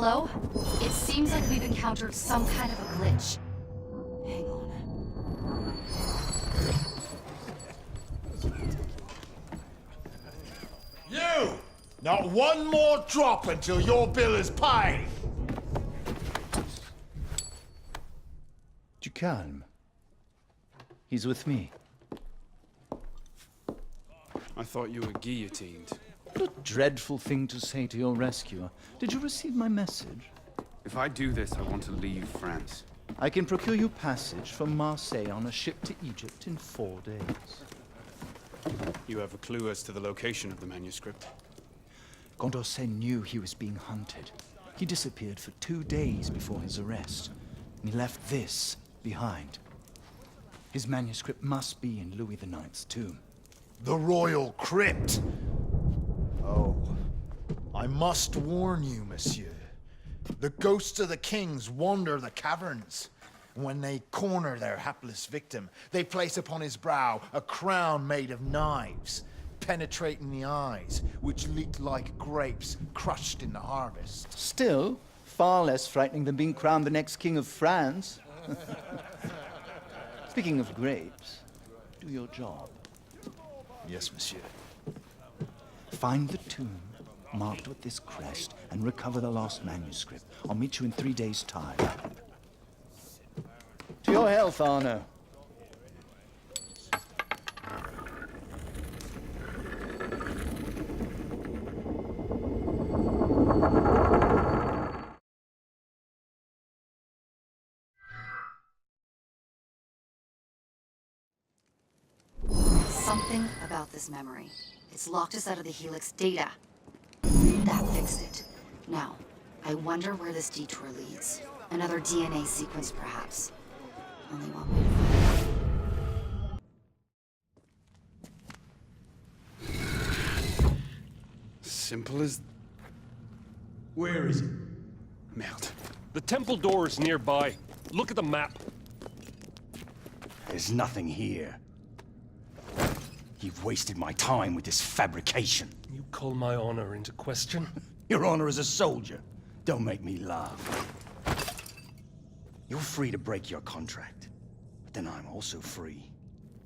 Hello? It seems like we've encountered some kind of a glitch. Hang on. You! Not one more drop until your bill is paid! Du calme. He's with me. I thought you were guillotined. What a dreadful thing to say to your rescuer. Did you receive my message? If I do this, I want to leave France. I can procure you passage from Marseille on a ship to Egypt in 4 days. You have a clue as to the location of the manuscript? Condorcet knew he was being hunted. He disappeared for 2 days before his arrest. And he left this behind. His manuscript must be in Louis IX's tomb. The royal crypt! Oh, I must warn you, monsieur. The ghosts of the kings wander the caverns. When they corner their hapless victim, they place upon his brow a crown made of knives, penetrating the eyes, which leak like grapes crushed in the harvest. Still, far less frightening than being crowned the next king of France. Speaking of grapes, do your job. Yes, monsieur. Find the tomb, marked with this crest, and recover the lost manuscript. I'll meet you in 3 days' time. To your health, Arno. Something about this memory. It's locked us out of the Helix data. That fixed it. Now, I wonder where this detour leads. Another DNA sequence, perhaps. Only one way to find out. Simple as... Where is it? Merde. The temple door is nearby. Look at the map. There's nothing here. You've wasted my time with this fabrication. You call my honor into question? Your honor as a soldier. Don't make me laugh. You're free to break your contract. But then I'm also free.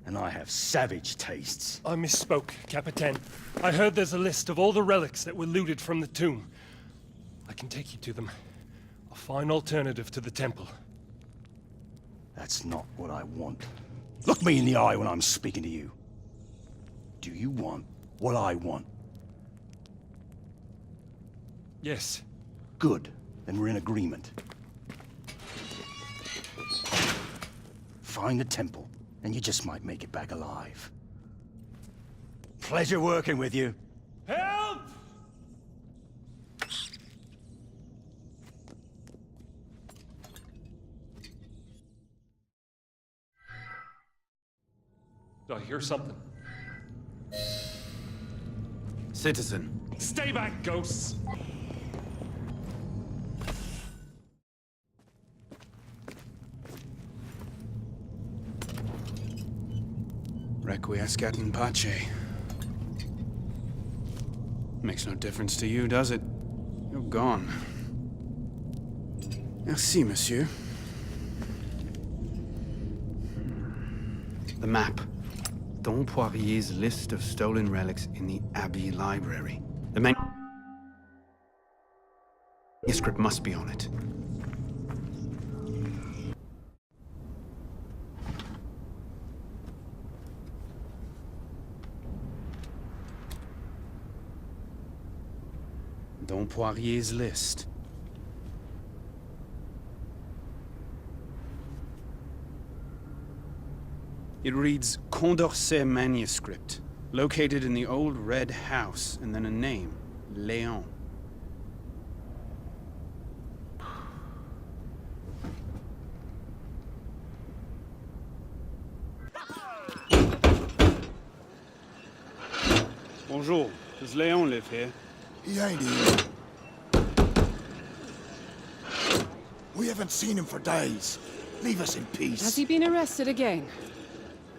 And I have savage tastes. I misspoke, Capitaine. I heard there's a list of all the relics that were looted from the tomb. I can take you to them. A fine alternative to the temple. That's not what I want. Look me in the eye when I'm speaking to you. Do you want what I want? Yes. Good. Then we're in agreement. Find the temple, and you just might make it back alive. Pleasure working with you. Help! I hear something. Citizen. Stay back, ghosts! Requiescat in pace. Makes no difference to you, does it? You're gone. Merci, monsieur. The map. Don Poirier's list of stolen relics in the Abbey Library. The manuscript must be on it. Don Poirier's list. It reads Condorcet manuscript, located in the old red house, and then a name, Léon. Bonjour. Does Léon live here? He ain't here. We haven't seen him for days. Leave us in peace. Has he been arrested again?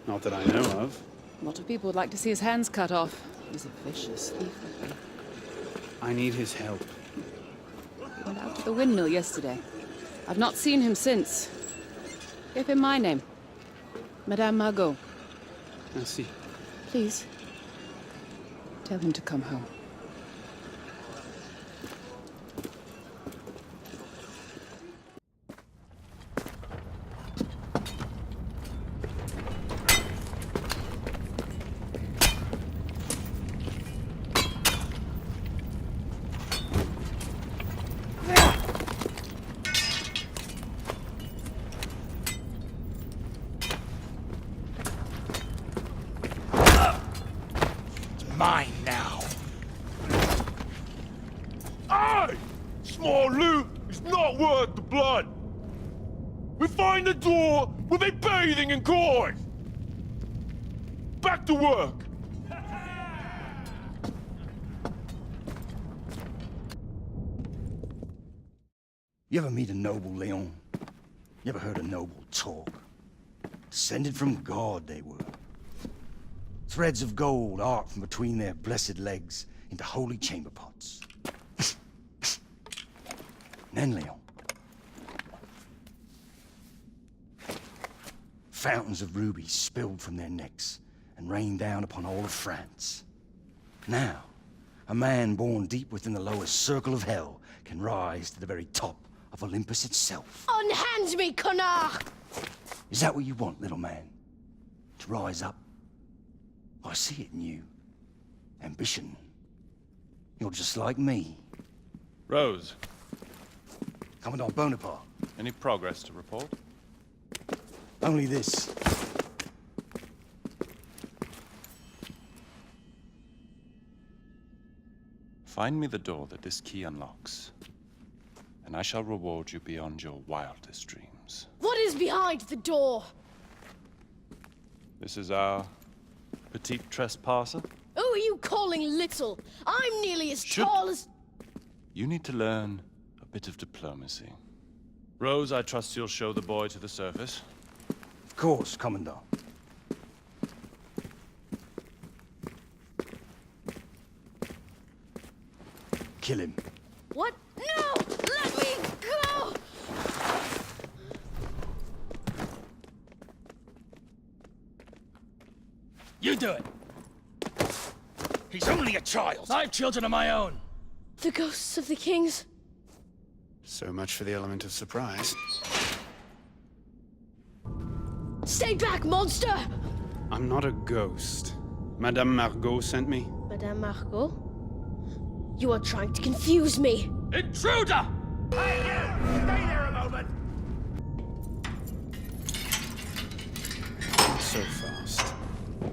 Not that I know of. A lot of people would like to see his hands cut off. He's a vicious thief. I need his help. Went out to the windmill yesterday. I've not seen him since. Give him my name. Madame Margot. Merci. Please. Tell him to come home. Mine now. Aye! Small loot is not worth the blood. We find the door, we'll be bathing in coin. Back to work. You ever meet a noble, Leon? You ever heard a noble talk? Descended from God, they were. Threads of gold arc from between their blessed legs into holy chamber pots. And then, Leon, fountains of rubies spilled from their necks and rained down upon all of France. Now, a man born deep within the lowest circle of hell can rise to the very top of Olympus itself. Unhand me, connard! Is that what you want, little man? To rise up? I see it in you. Ambition. You're just like me. Rose, Commandant Bonaparte. any progress to report? Only this. Find me the door that this key unlocks, and I shall reward you beyond your wildest dreams. What is behind the door? This is our petite trespasser. Who are you calling little? I'm nearly as tall as... You need to learn a bit of diplomacy. Rose, I trust you'll show the boy to the surface. Of course, Commandant. Kill him. What? No! Let me go! You do it! He's only a child! I have children of my own! The ghosts of the kings. So much for the element of surprise. Stay back, monster! I'm not a ghost. Madame Margot sent me. Madame Margot? You are trying to confuse me. Intruder! Hey, you! Stay there a moment! Not so fast.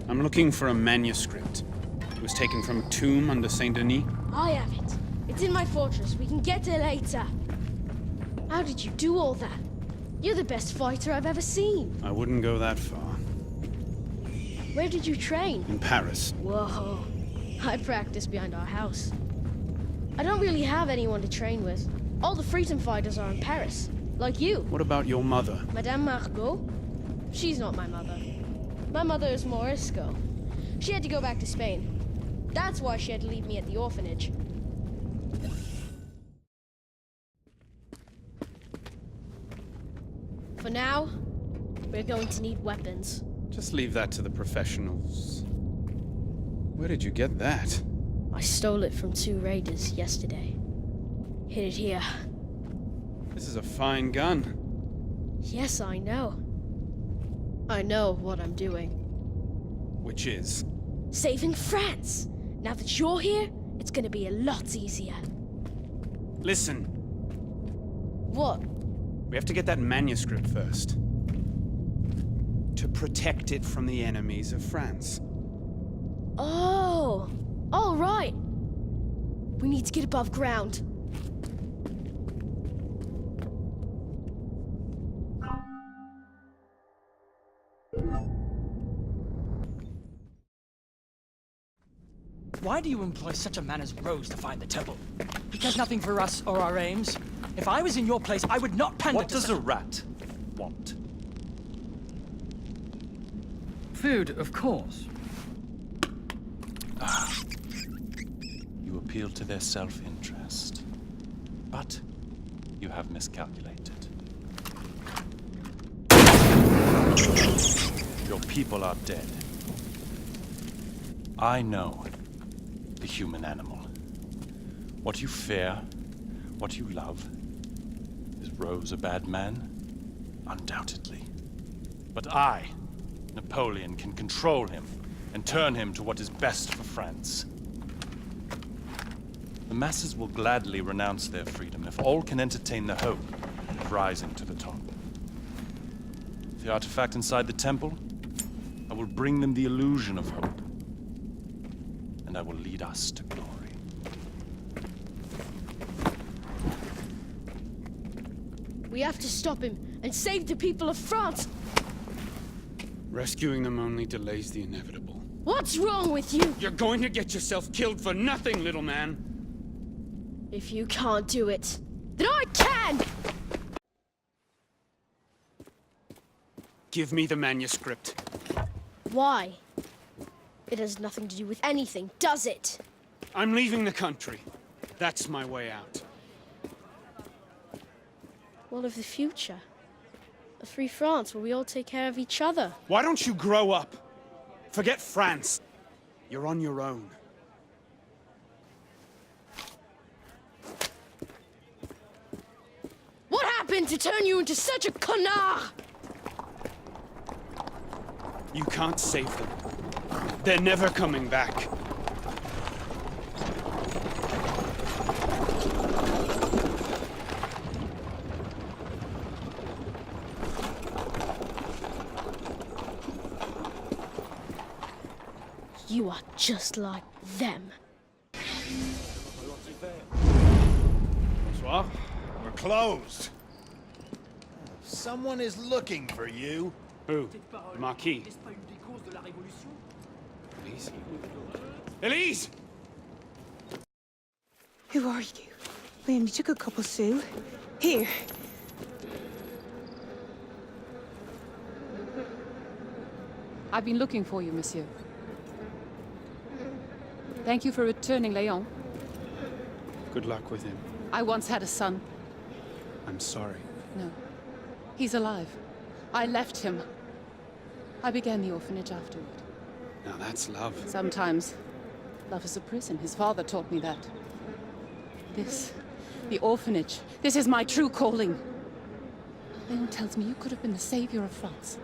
I'm looking for a manuscript. It was taken from a tomb under Saint Denis. I have it. It's in my fortress. We can get it later. How did you do all that? You're the best fighter I've ever seen. I wouldn't go that far. Where did you train? In Paris. Whoa. I practice behind our house. I don't really have anyone to train with. All the freedom fighters are in Paris. Like you. What about your mother? Madame Margot? She's not my mother. My mother is Morisco. She had to go back to Spain. That's why she had to leave me at the orphanage. For now, we're going to need weapons. Just leave that to the professionals. Where did you get that? I stole it from 2 raiders yesterday. Hid it here. This is a fine gun. Yes, I know. I know what I'm doing. Which is? Saving France! Now that you're here, it's gonna be a lot easier. Listen, What? we have to get that manuscript first. To protect it from the enemies of France. Oh! All right! We need to get above ground. Why do you employ such a man as Rose to find the temple? He cares nothing for us or our aims. If I was in your place, I would not pander What to does such a rat want? Food, of course. You appeal to their self-interest. But You have miscalculated. Your people are dead. I know the human animal. What you fear, what you love. Is Rose a bad man? Undoubtedly. But I, Napoleon, can control him and turn him to what is best for France. The masses will gladly renounce their freedom if all can entertain the hope of rising to the top. The artifact inside the temple, I will bring them the illusion of hope. And I will lead us to glory. We have to stop him and save the people of France! Rescuing them only delays the inevitable. What's wrong with you? You're going to get yourself killed for nothing, little man! If you can't do it, then I can! Give me the manuscript. Why? It has nothing to do with anything, does it? I'm leaving the country. That's my way out. What of the future? A free France where we all take care of each other. Why don't you grow up? Forget France. You're on your own. What happened to turn you into such a connard? You can't save them. They're never coming back. You are just like them. Bonsoir. We're closed. Someone is looking for you. Who? The Marquis. Elise? Elise! Who are you? We only took a couple sous. Here. I've been looking for you, monsieur. Thank you for returning Léon. Good luck with him. I once had a son. I'm sorry. No. He's alive. I left him. I began the orphanage afterward. Now that's love. Sometimes, love is a prison. His father taught me that. This, the orphanage, this is my true calling. Léon tells me you could have been the savior of France.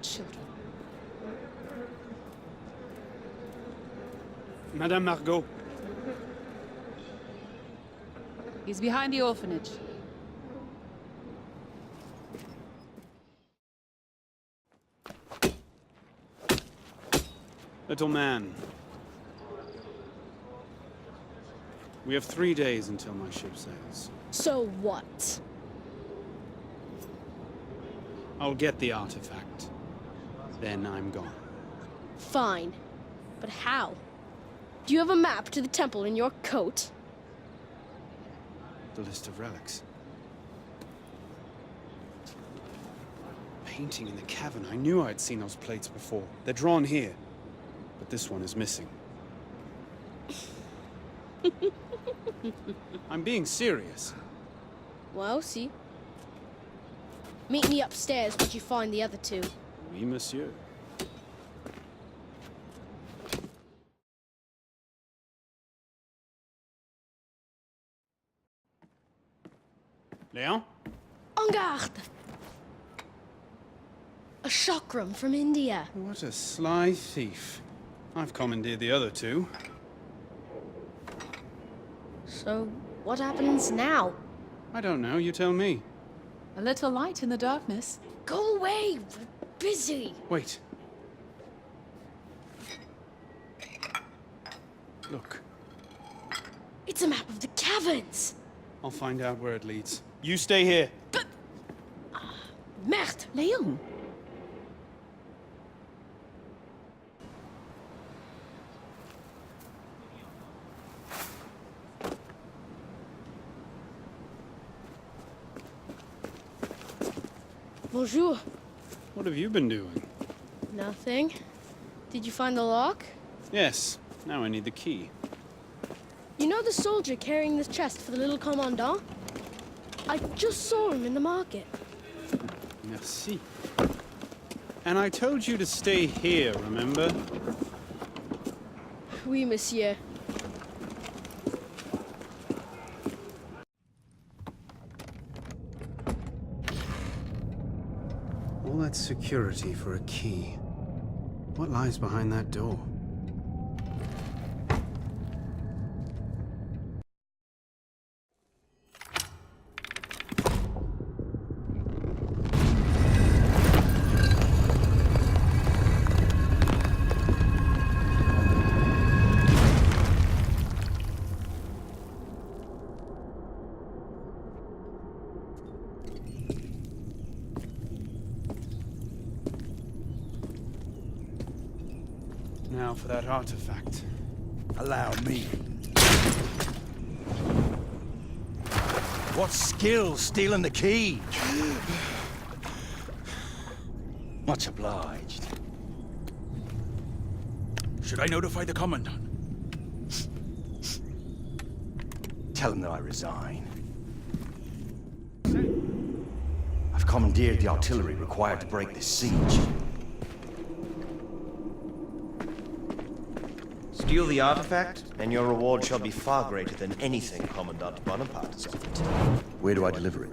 Children. Madame Margot. He's behind the orphanage. Little man. We have 3 days until my ship sails. So what? I'll get the artifact. Then I'm gone. Fine. But how? Do you have a map to the temple in your coat? The list of relics. Painting in the cavern. I knew I'd seen those plates before. They're drawn here. But this one is missing. I'm being serious. Well, see. Meet me upstairs once you find the other two. Oui, monsieur. Léon? En garde! A chakram from India. What a sly thief. I've commandeered the other two. So, what happens now? I don't know, you tell me. A little light in the darkness. Go away! We're busy! Wait. Look. It's a map of the caverns! I'll find out where it leads. You stay here. But... Merde! Léon! Bonjour. What have you been doing? Nothing. Did you find the lock? Yes. Now I need the key. You know the soldier carrying this chest for the little commandant? I just saw him in the market. Merci. And I told you to stay here, remember? Oui, monsieur. All that security for a key. What lies behind that door? Now for that artifact. Allow me. What skill stealing the key? Much obliged. Should I notify the Commandant? Tell him that I resign. I've commandeered the artillery required to break this siege. Steal the artifact, and your reward shall be far greater than anything Commandant Bonaparte has offered. Where do I deliver it?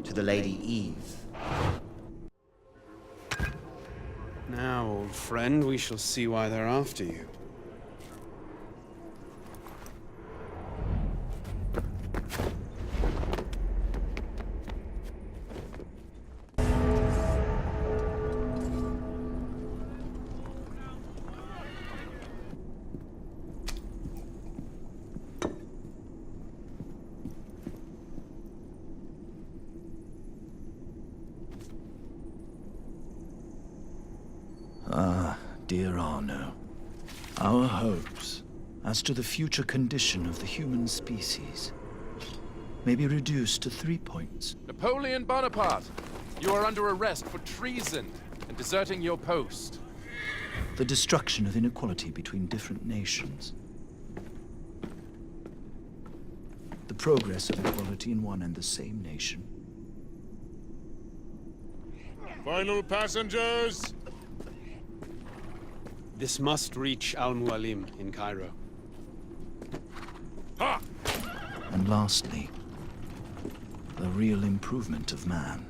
To the Lady Eve. Now, old friend, we shall see why they're after you. Ah, dear Arno. Our hopes as to the future condition of the human species may be reduced to 3 points. Napoleon Bonaparte, you are under arrest for treason and deserting your post. The destruction of inequality between different nations. The progress of equality in one and the same nation. Final passengers! This must reach Al-Mualim in Cairo. Ha! And lastly, the real improvement of man.